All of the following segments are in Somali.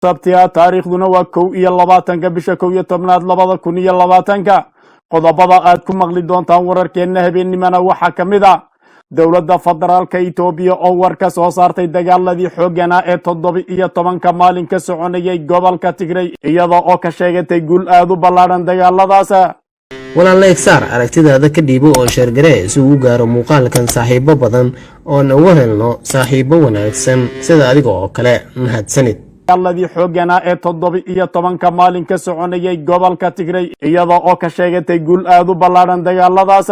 sabtiya taariikhduna waa 21 bisha 11aad 2020 qodobada aad ku maqli doontaan wararkeena habeenimana waxa kamid ah dawladda federaalka Itoobiya oo war ka soo saartay dagaaladii xoogana ee 17 maalin ka soconayay gobolka Tigray iyadoo oo ka sheegatay guul aad u ballaaran dagaaladaas. walaalay saar aragtidaada ka dhiibo oo sheergaree si uu gaaro muuqaalkan saaxiibo badan oo nagu helno saaxiibo wanaagsan sida adiga oo kale mahadsanid. dagaaladii xoogana ee 17 maalin ka soconayay gobolka Tigray iyadoo oo ka sheegatay guul aad u ballaaran dagaaladaas.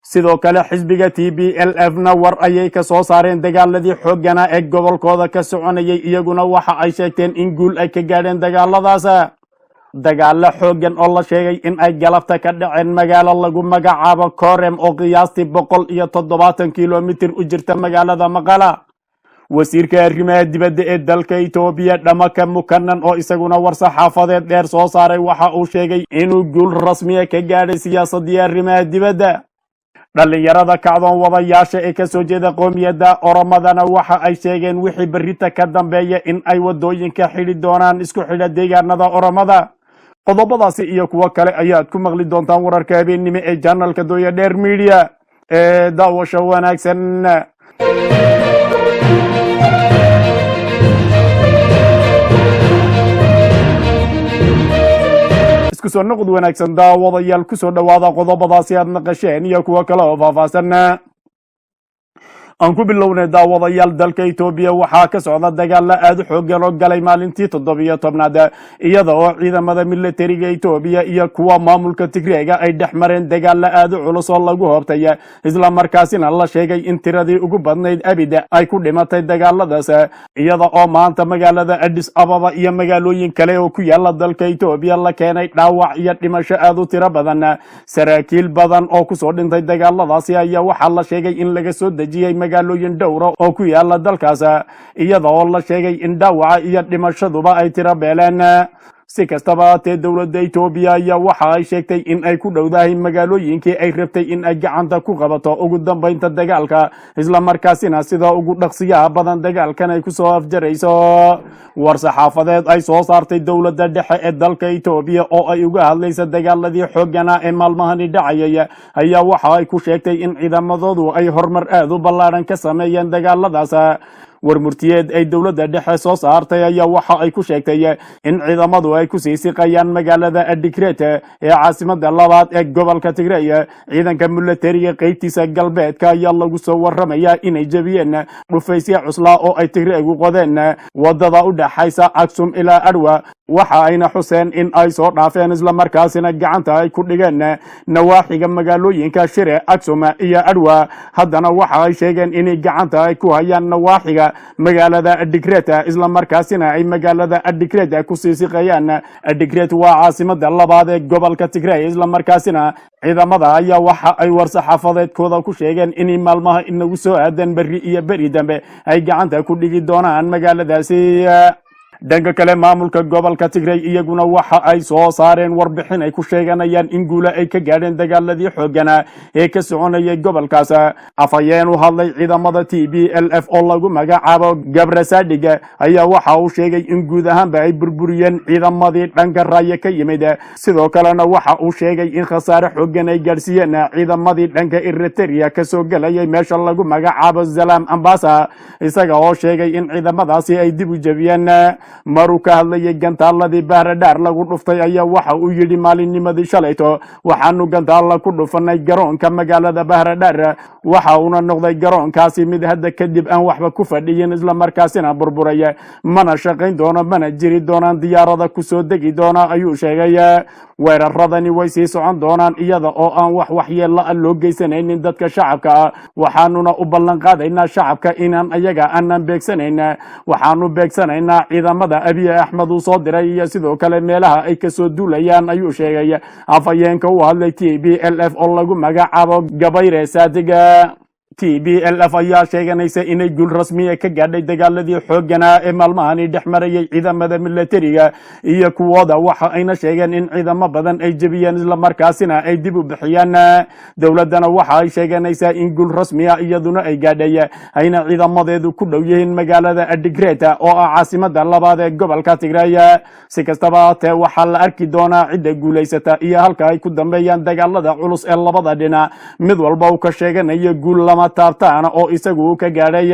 sidoo kale xisbiga TPLF na war ayay ka soo saareen dagaaladii xoogana ee gobolkooda ka soconayay iyaguna waxa ay sheegteen in guul ay ka gaadheen dagaaladaas. dagaalo xoogan oo la sheegay in ay galabta ka dhaceen magaalo lagu magacaabo Korem oo qiyaastii 170 kiiloomitir u jirta magaalada Maqala. wasiirka arrimaha dibadda ee dalka Itoobiya Dhamaka Mukanan oo isaguna war saxaafadeed dheer soo saaray waxa uu sheegay inuu guul rasmi ah ka gaadhay siyaasadda arrimaha dibadda. dhalinyarada kacdoon wadayaasha ee ka soo jeeda qoomiyadda Oromadana waxa ay sheegeen wixii berrita ka dambeeya in ay wadooyinka xidhi doonaan isku xidha deegaanada Oromada. qodobadaasi iyo kuwa kale ayaad ku maqli doontaan wararka habeenimo ee channelka Dooya Dheer Media ee daawasho wanaagsan. isku soo noqod wanaagsan daawadayaal ku soo dhawaada qodobadaasi aad maqasheen iyo kuwa kale oo faahfaahsan. aan ku bilownay daawadayaal dalka Itoobiya waxaa ka socda dagaal aad u xooggan oo galay maalintii 17aad iyada oo ciidamada militariga Itoobiya iyo kuwa maamulka Tigreega ay dhexmareen dagaal aad u culus oo lagu hoobtay isla markaasina la sheegay in tiradii ugu badnayd abida ay ku dhimatay dagaaladaas iyada oo maanta magaalada Addis Ababa iyo magaalooyin kale oo ku yaala dalka Itoobiya la keenay dhaawac iyo dhimasho aad u tiro badan. saraakiil badan oo ku soo dhintay dagaaladaasi ayaa waxaa la sheegay in laga soo dejiyay magaalooyin dhowr oo ku yaala dalkaas iyada oo la sheegay in dhaawaca iyo dhimashaduba ay tiro beeleen. si kastaba haatee dowladda Itoobiya ayaa waxa ay sheegtay in ay ku dhowdahay magaalooyinkii ay rabtay in ay gacanta ku qabato ugu dambeynta dagaalka isla markaasina sida ugu dhaqsiyaha badan dagaalkan ay ku soo afjarayso. war saxaafadeed ay soo saartay dowladda dhexe ee dalka Itoobiya oo ay uga hadlaysa dagaaladii xoogana ee maalmahani dhacayay ayaa waxa ay ku sheegtay in ciidamadoodu ay horumar aad u ballaaran ka sameeyeen dagaaladaas. warmurtiyeed ay dowladda dhexe soo saartay ayaa waxa ay ku sheegtay in ciidamadu ay ku sii siqayaan magaalada Adigret ee caasimada labaad ee gobolka Tigray. ciidanka militariga qaybtiisa galbeedka ayaa lagu soo waramayaa inay jabiyeen dhufaysyo cusla oo ay Tigreegu qodeen wadada u dhaxaysa Aksum ilaa Arwa waxa ayna xuseen in ay soo dhaafeen isla markaasina gacanta ay ku dhigeen nawaaxiga magaalooyinka Shire, Aksum iyo Arwa. haddana waxa ay sheegeen in gacanta ay ku hayaan nawaaxiga magaalada Adigret isla markaasina ay magaalada Adigret ku sii siqayaan. Adigret waa caasimada labaad ee gobolka Tigray isla markaasina ciidamada ayaa waxa ay war saxaafadeedkooda ku sheegeen in maalmaha inagu soo aadan berri iyo beri dambe ay gacanta ku dhigi doonaan magaaladaasi. dhanka kale maamulka gobolka Tigray iyaguna waxa ay soo saareen warbixin ay ku sheeganayaan in guulo ay ka gaadheen dagaaladii xoogana ee ka soconayay gobolkaas. afhayeen u hadlay ciidamada TPLF oo lagu magacaabo Gabrasadig ayaa waxa uu sheegay in guud ahaanba ay burburiyeen ciidamadii dhanka raaya ka yimid. sidoo kalena waxa uu sheegay in khasaare xoogan ay gaarsiiyeen ciidamadii dhanka Eritrea ka soo galayay meesha lagu magacaabo Zalam Ambasa isaga oo sheegay in ciidamadaasi ay dib u jabiyeen. maruu ka hadlayay gantaaladii Bahradar lagu dhuftay ayaa waxa uu yidhi maalinnimadii shalayto waxaanu gantaala ku dhufanay garoonka magaalada Bahradar waxa uuna noqday garoonkaasi mid hadda kadib aan waxba ku fadhiyin isla markaasina burburay mana shaqayn doono mana jiri doonaan diyaarada ku soo degi doona ayuu sheegay. weeraradani way sii socon doonaan iyada oo aan waxyeello loo geysanaynin dadka shacabka waxaanuna u ballan qaadaynaa shacabka inaan ayaga aanan beegsanayn waxaanu beegsanaynaa ciidamada Abiy Ahmed uu soo diray iyo sidoo kale meelaha ay ka soo duulayaan ayuu sheegay. afhayeenka u hadlay TPLF oo lagu magacaabo Gabayre Saadiga TPLF ayaa sheeganaysa inay guul rasmi ah ka gaadhay dagaaladii xoogganaa ee maalmahani dhex marayay ciidamada militariga iyo kuwooda waxa ayna sheegeen in ciidamo badan ay jebiyeen isla markaasina ay dib u bixiyeen dowladana waxa ay sheeganaysaa in guul rasmi ah iyaduna ay gaadhay ayna ciidamadeedu ku dhow yihiin magaalada Adigreet oo ah caasimada labaad ee gobolka Tigray si kastaba haatee waxaa la arki doonaa cidda guulaysata iyo halka ay ku dambeeyaan dagaalada culus ee labada dhinac mid walba uu ka sheeganayo guul lama taabtaan oo isagu ka gaadhay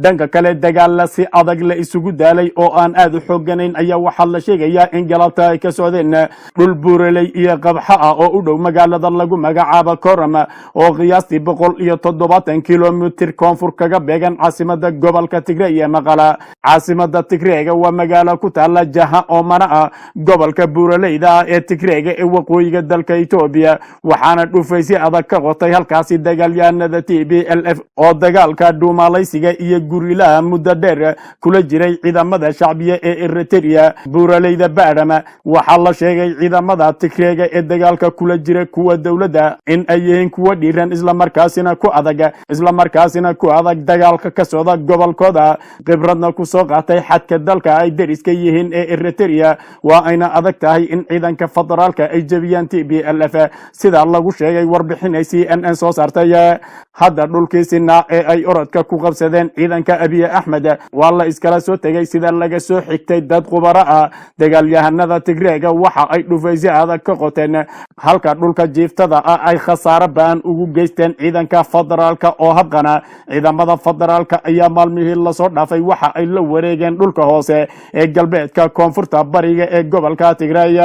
dhanka kale dagaal si adag la isugu daalay oo aan aad u xooganayn ayaa waxaa la sheegayaa in galabta ay ka socdeen dhul buuraley iyo qabxa ah oo u dhow magaalada lagu magacaabo Koram oo qiyaastii 170 kilomitir koonfur kaga beegan caasimada gobolka Tigray ee Maqala caasimada Tigrayga waa magaalo ku taala jaha oo mana ah gobolka buuraleyda ee Tigrayga ee waqooyiga dalka Itoobiya waxaana dhufaysi adag ka qotay halkaasi dagaalyahanada TPLF oo dagaalka dhuumalaysiga iyo gurilaha muddo dheer kula jiray ciidamada shacbiga ee Eritrea buuraleyda Baadhama waxaa la sheegay ciidamada Tigrayga ee dagaalka kula jira kuwa dowladda in ay yihiin kuwa dhiiran isla markaasina ku adag dagaalka ka socda gobolkooda khibradna ku soo qaatay xadka dalka ay deriska yihiin ee Eritrea waa ayna adag tahay in ciidanka federaalka ay jebiyaan TPLF sida lagu sheegay warbixin ay CNN soo saartay hadda dhulkiisina ee ay orodka ku qabsadeen ciidanka Abiy Ahmed waa la iskala soo tagay sida laga soo xigtay dad khubaro ah dagaalyahanada Tigrayga waxa ay dhufaysi adag ka qoteen halka dhulka jiiftada ah ay khasaare baan ugu geysteen ciidanka federaalka oo habqana ciidamada federaalka ayaa maalmihii la soo dhaafay waxa ay la wareegeen dhulka hoose ee galbeedka koonfurta bariga ee gobolka Tigray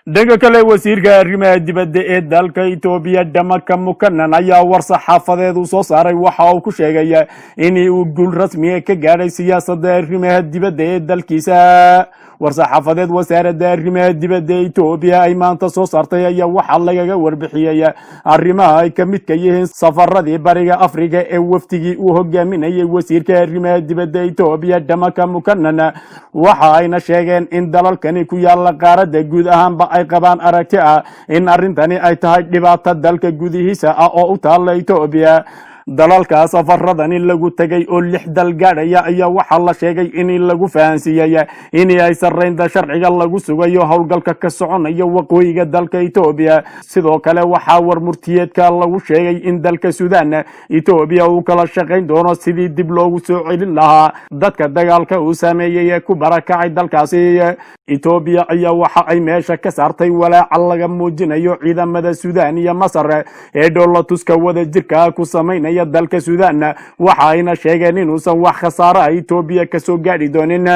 dhanka kale wasiirka arrimaha dibadda ee dalka Itoobiya Dhamaka Mukanan ayaa war saxaafadeed u soo saaray waxa uu ku sheegay in uu guul rasmi ah ka gaadhay siyaasadda arrimaha dibadda ee dalkiisa war saxaafadeed wasaaradda arrimaha dibadda ee Itoobiya ay maanta soo saartay ayaa waxa lagaga warbixiyay arrimaha ay ka mid ka yihiin safaradii bariga Afrika ee waftigii uu hogaaminayay wasiirka arrimaha dibadda ee Itoobiya Dhamaka Mukanan waxa ayna sheegeen in dalalkani ku yaala qaaradda guud ahaanba ay qabaan aragti ah in arrintani ay tahay dhibaato dalka gudihiisa ah oo u taala Itoobiya dalalka safaradani lagu tagay oo 6 dal gaadhaya ayaa waxaa la sheegay in lagu fahansiiyay in ay sareynta sharciga lagu sugayo howlgalka ka soconayo waqooyiga dalka Itoobiya sidoo kale waxaa war murtiyeedka lagu sheegay in dalka Suudaan Itoobiya uu kala shaqeyn doono sidii dib loogu soo celin lahaa dadka dagaalka uu saameeyay ku barakacay dalkaasi Itoobiya ayaa waxa ay meesha ka saartay walaaca laga muujinayo ciidamada Suudaan iyo Masar ee dowladtuska wada jirka ku sameynaya dalka Suudaan waxa ayna sheegeen inuusan wax khasaare ah Itoobiya ka soo gaadhi doonin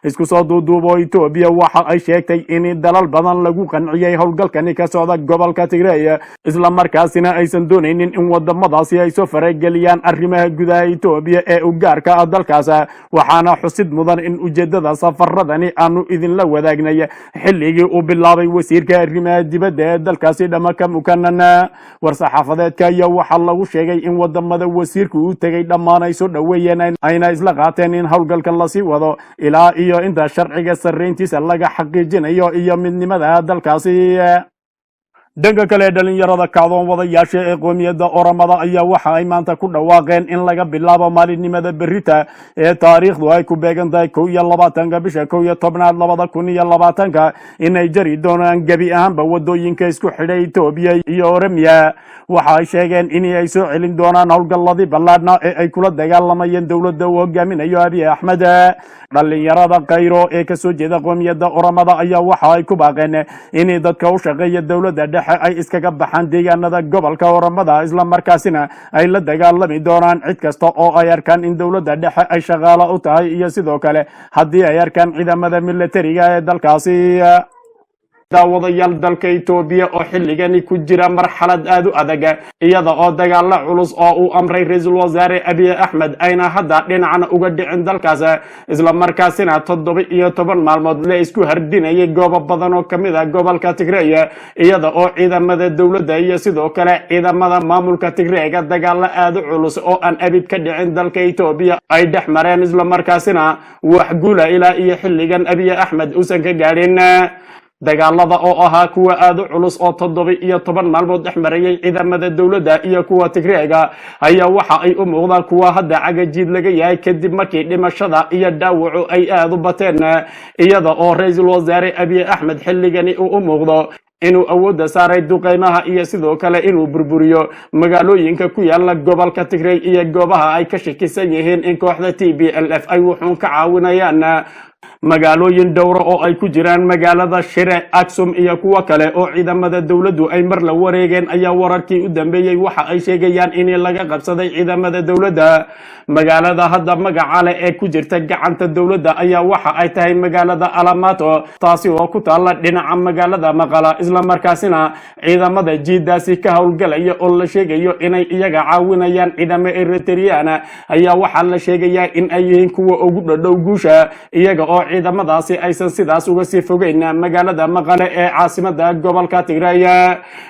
isku soo duuduubo Itoobiya waxa ay sheegtay in dalal badan lagu qanciyay howlgalkani ka socda gobolka Tigray isla markaasina aysan doonaynin in wadamadaasi ay soo farageliyaan arrimaha gudaha Itoobiya ee u gaarka ah dalkaas waxaana xusid mudan in ujeedada safaradani aanu idin la wadaagnay xilligii uu bilaabay wasiirka arrimaha dibadda ee dalkaasi Dhamaka Mukanan war saxaafadeedka ayaa waxa lagu sheegay in wadamada wasiirku uu tagay dhammaan ay soo dhaweeyeen ayna isla qaateen in howlgalka la sii wado ilaa iyo inta sharciga sareyntiisa laga xaqiijinayo iyo midnimada dalkaasi dhanka kale dhalinyarada kacdoon wadayaasha ee qoomiyadda Oromada ayaa waxa ay maanta ku dhawaaqeen in laga bilaabo maalinimada berrita ee taariikhdu ay ku beegan tahay 22 bisha 11 2020 inay jari doonaan gabi ahaanba wadooyinka isku xidhay Itoobiya iyo Oromia waxa ay sheegeen in ay soo celin doonaan howlgalladii ballaadhna ee ay kula dagaalamayeen dowladda uu hogaaminayo Abiy Ahmed dhalinyarada Cairo ee ka soo jeeda qoomiyadda Oromada ayaa waxa ay ku baaqeen in dadka u shaqeeya dowladda dhexe ay iskaga baxaan deegaanada gobolka Oromada isla markaasina ay la dagaalami doonaan cid kasta oo ay arkaan in dowladda dhexe ay shaqaale u tahay iyo sidoo kale haddii ay arkaan ciidamada militariga ee dalkaasi daawadayaal dalka Itoobiya oo xilligani ku jira marxalad aad u adag iyada oo dagaal culus oo uu amray ra'iisul wasaare Abiy Ahmed ayna hadda dhinacna uga dhicin dalkaas isla markaasina 17 maalmood la isku hardinayay goobo badan oo kamid ah gobolka Tigray iyada oo ciidamada dawladda iyo sidoo kale ciidamada maamulka Tigray dagaal aad u culus oo aan abid ka dhicin dalka Itoobiya ay dhaxmareen isla markaasina wax guula ilaa iyo xilligan Abiy Ahmed uusan ka gaarin dagaalada oo ahaa kuwa aad u culus oo 17 maalmood dhex marayay ciidamada dowladda iyo kuwa Tigreega ayaa waxa ay u muuqdaan kuwa hadda cagajiid laga yahay kadib markii dhimashada iyo dhaawacu ay aad u bateen iyada oo ra'iisul wasaare Abiy Ahmed xilligani uu u muuqdo inuu awoodda saaray duqeymaha iyo sidoo kale inuu burburiyo magaalooyinka ku yaala gobolka Tigray iyo goobaha ay ka shakisan yihiin in kooxda TPLF ay wuxuun ka caawinayaan magaalooyin dhowr oo ay ku jiraan magaalada Shire, Aksum iyo kuwa kale oo ciidamada dawladdu ay mar la wareegeen ayaa wararkii u dambeeyay waxa ay sheegayaan in laga qabsaday ciidamada dawladda. magaalada hadda magaca leh ee ku jirta gacanta dawladda ayaa waxa ay tahay magaalada Alamato, taasi oo ku taala dhinaca magaalada Maqala, isla markaasina ciidamada jiidaasi ka howlgalaya oo la sheegayo inay iyaga caawinayaan ciidamada Eritrean ayaa waxa la sheegayaa in ay yihiin kuwa ugu dhadhow guusha iyaga oo ciidamadaasi aysan sidaas uga sii fogeyn magaalada Maqale ee caasimada gobolka Tigray.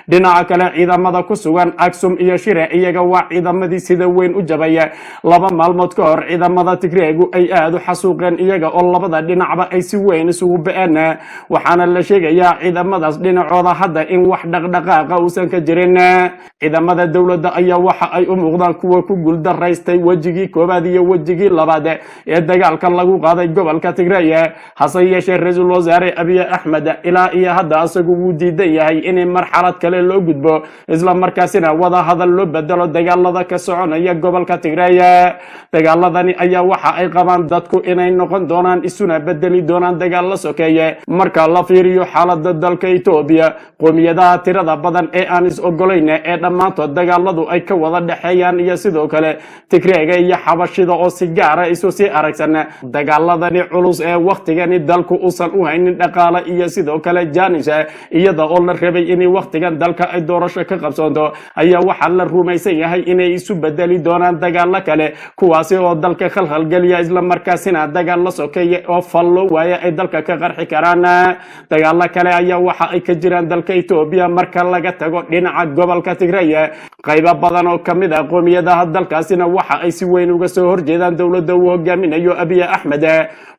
dhinaca kale ciidamada ku sugan Aksum iyo Shire iyaga waa ciidamadii sida weyn u jabay laba maalmood ka hor ciidamada Tigreegu ay aad u xasuuqeen iyaga oo labada dhinacba ay si weyn isugu ba'een, waxaana la sheegayaa ciidamadaas dhinacooda hadda in wax dhaqdhaqaaqa uusan ka jirin. ciidamada dawladda ayaa waxa ay u muuqdaan kuwa ku guuldaraystay wejigii koobaad iyo wejigii labaad ee dagaalka lagu qaaday gobolka Tigray. hase yeeshee ra'iisul wasaare Abiy Ahmed ilaa iyo hadda asagu wuu diidan yahay in marxalad kale loo gudbo isla markaasina wada hadal loo bedelo dagaalada ka soconaya gobolka Tigray. dagaaladani ayaa waxa ay qabaan dadku inay noqon doonaan isuna bedeli doonaan dagaal sokeeye marka la fiiriyo xaaladda dalka Itoobiya. qoomiyadaha tirada badan ee aan is ogolayn ee dhammaantood dagaaladu ay ka wada dhaxeeyaan iyo sidoo kale Tigreega iyo Xabashida oo si gaar ah isu sii aragsan dagaaladani culus ee waqtigani dalku uusan u haynin dhaqaale iyo sidoo kale jaanis iyada oo la rabay in waqtigan dalka ay doorasho ka qabsanto ayaa waxa la rumaysan yahay inay isu bedeli doonaan dagaal kale kuwaasi oo dalka khalkhal galiya isla markaasina dagaal la sokeeye oo fallo waaya ay dalka ka qarxi karaan. dagaal kale ayaa waxa ay ka jiraan dalka Itoobiya marka laga tago dhinaca gobolka Tigray. qaybo badan oo kamid ah qoomiyadaha dalkaasina waxa ay si weyn uga soo horjeedaan dawladda uu hogaaminayo Abiy Ahmed,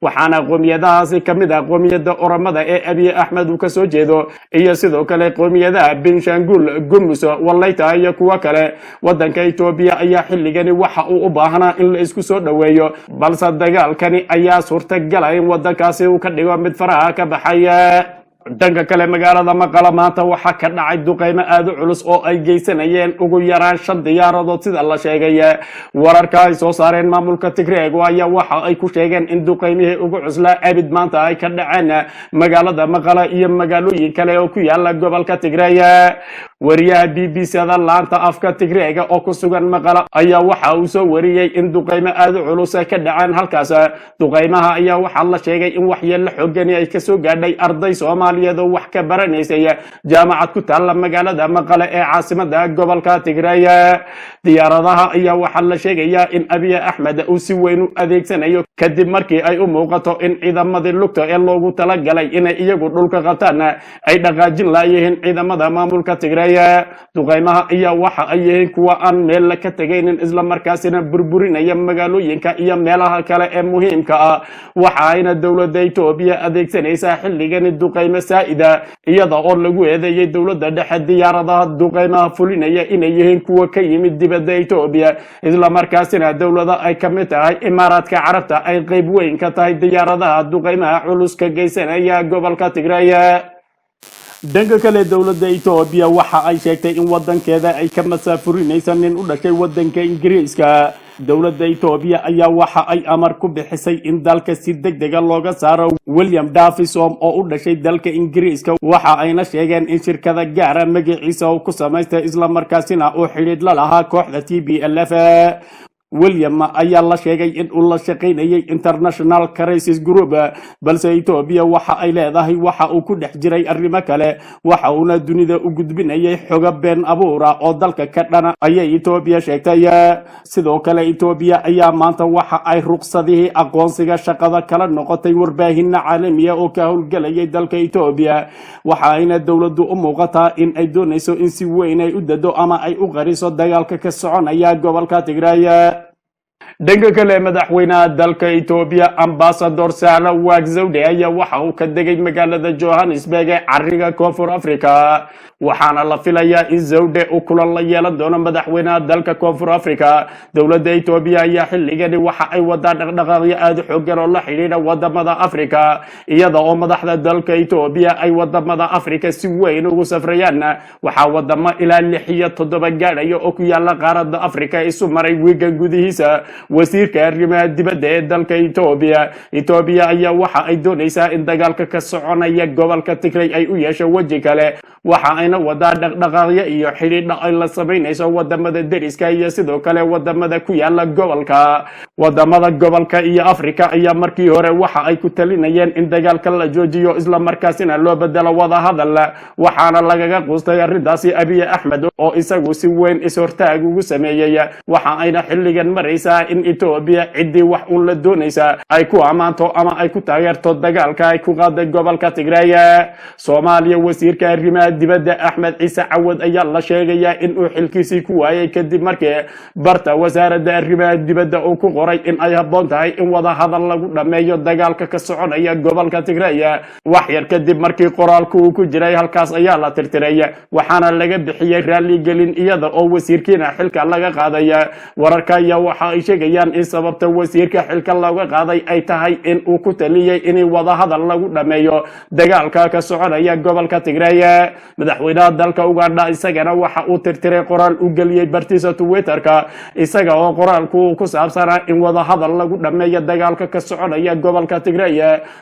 waxaana qoomiyadahaasi kamid ah qoomiyada Oromada ee Abiy Ahmed uu ka soo jeedo iyo sidoo kale qoomiyadaha Benshangul Gumuz, Walayta iyo kuwa kale. wadanka Itoobiya ayaa xilligani waxa uu u baahnaa in la isku soo dhaweeyo, balse dagaalkani ayaa suurtagal in wadankaasi uu ka dhigo mid faraha ka baxaya. dhanka kale magaalada Maqala maanta waxa ka dhacay duqeymo aad u culus oo ay geysanayeen ugu yaraan 5 diyaaradood sida la sheegay. wararka ay soo saareen maamulka Tigray ayaa waxa ay ku sheegeen in duqeymihii ugu cuslaa abid maanta ay ka dhaceen magaalada Maqala iyo magaalooyin kale oo ku yaala gobolka Tigray. wariyaha BBC-da laanta afka Tigray oo ku sugan Maqala ayaa waxa uu soo wariyay in duqeymo aad u culus ka dhaceen halkaas. duqeymaha ayaa waxa la sheegay in waxyeello xooggan ay ka soo gaadhay arday Soomaaliyeed oo wax ka baranaysay jaamacad ku taala magaalada Maqale ee caasimada gobolka Tigray. diyaaradaha ayaa waxa la sheegayaa in Abiy Ahmed uu si weyn u adeegsanayo kadib markii ay u muuqato in ciidamadii lugta ee loogu talagalay inay iyagu dhulka qabtaan ay dhaqaajin laayeen ciidamada maamulka Tigray. duqeymaha ayaa waxa ay yihiin kuwa aan meel ka tagaynin isla markaasina burburinaya magaalooyinka iyo meelaha kale ee muhiimka ah. waxa ayna dawladda Itoobiya adeegsanaysaa xilligani duqeymo saa'ida iyada oo lagu eedeeyay dawladda dhexe diyaaradaha duqeymaha fulinaya inay yihiin kuwa ka yimid dibadda Itoobiya isla markaasina dawladda ay ka mid tahay Imaaraadka Carabta ay qayb weyn ka tahay diyaaradaha duqeymaha culus ka geysanaya gobolka Tigray. dhanka kale dawladda Itoobiya waxa ay sheegtay in wadankeeda ay ka masaafurinayso nin u dhashay wadanka Ingiriiska. dawladda Itoobiya ayaa waxa ay amar ku bixisay in dalka si degdeg ah looga saaro William Davidson oo u dhashay dalka Ingiriiska. waxa ayna sheegeen in shirkada gaar ah magaciisa uu ku samaystay isla markaasina uu xidhiidh la lahaa kooxda TPLF. William ayaa la sheegay in uu la shaqeynayay International Crisis Group, balse Itoobiya waxa ay leedahay waxa uu ku dhex jiray arrimo kale, waxa uuna dunida u gudbinayay xogo been abuura oo dalka ka dhana ayay Itoobiya sheegtay. sidoo kale Itoobiya ayaa maanta waxa ay ruqsadihii aqoonsiga shaqada kala noqotay warbaahinna caalamiya oo ka howlgalayay dalka Itoobiya. waxa ayna dawladdu u muuqataa in ay doonayso in si weyn ay u dado ama ay u qariso dagaalka ka soconaya gobolka Tigray. dhanka kale madaxweynaha dalka Ethiopia ambassador Sala Wagzowde ayaa waxa uu ka degay magaalada Johannesburg ee cariga Koonfur Afrika waxaana la filayaa in Zowde uu kulan la yeelan doono madaxweynaha dalka Koonfur Afrika dawladda Ethiopia ayaa xilligani waxa ay wadaa dhaqdhaqaaqyo aad u xooggan oo la xiriira wadamada Afrika iyada oo madaxda dalka Ethiopia ay wadamada Afrika si weyn ugu safrayaan waxa wadamo ilaa 6 iyo 7 gaadhayo oo ku yaala qaaradda Afrika isu maray wiigan gudihiisa wasiirka arrimaha dibadda ee dalka Ethiopia ayaa waxa ay doonaysaa in dagaalka ka soconaya gobolka Tigray ay u yeesho waji kale waxa ayna wadaa dhaqdhaqaaqyo iyo xiriir ay la sameynayso wadamada deriska iyo sidoo kale wadamada ku yaala gobolka iyo Afrika ayaa markii hore waxa ay ku talinayeen in dagaalka la joojiyo isla markaasina loo bedelo wada hadal waxaana lagaga quustay arrintaasi Abiy Ahmed oo isagu si weyn ishortaag ugu sameeyay waxa ayna xilligan maraysaa in Ethiopia cidii wax uu la doonaysa ay ku amaanto ama ay ku taageerto dagaalka ay ku qaaday gobolka Tigray Soomaaliya wasiirka arrimaha dibadda Axmed Ciise Cawad ayaa la sheegay in uu xilkiisii ku waayay kadib markii barta wasaaradda arrimaha dibadda uu ku qoray in ay habboon tahay in wada hadal lagu dhameeyo dagaalka ka soconaya gobolka Tigray wax yar kadib markii qoraalku uu ku jiray halkaas ayaa la tirtiray waxaana laga bixiyay raali gelin iyada oo wasiirkiina xilka laga qaaday wararka ayaa waxa ay sheegayaan in sababta wasiirka xilka looga qaaday ay tahay in uu ku taliyay in wada hadal lagu dhameeyo dagaalka ka soconaya gobolka Tigray madaxweynaha dalka Uganda isagana waxa uu tirtiray qoraal u galiyay bartiisa Twitterka isaga oo qoraalku ku saabsanaa in wada hadal lagu dhameeyo dagaalka ka soconaya gobolka Tigray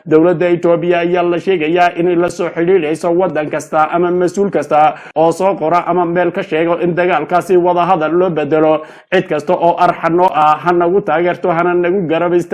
dawladda Ethiopia ayaa la sheegayaa in la soo xiriirayso wadan kasta ama mas'uul kasta oo soo qora ama meel ka sheego in dagaalkaasi wada hadal loo bedelo cid kasta oo arxano ah hanagu taageerto hana nagu garabista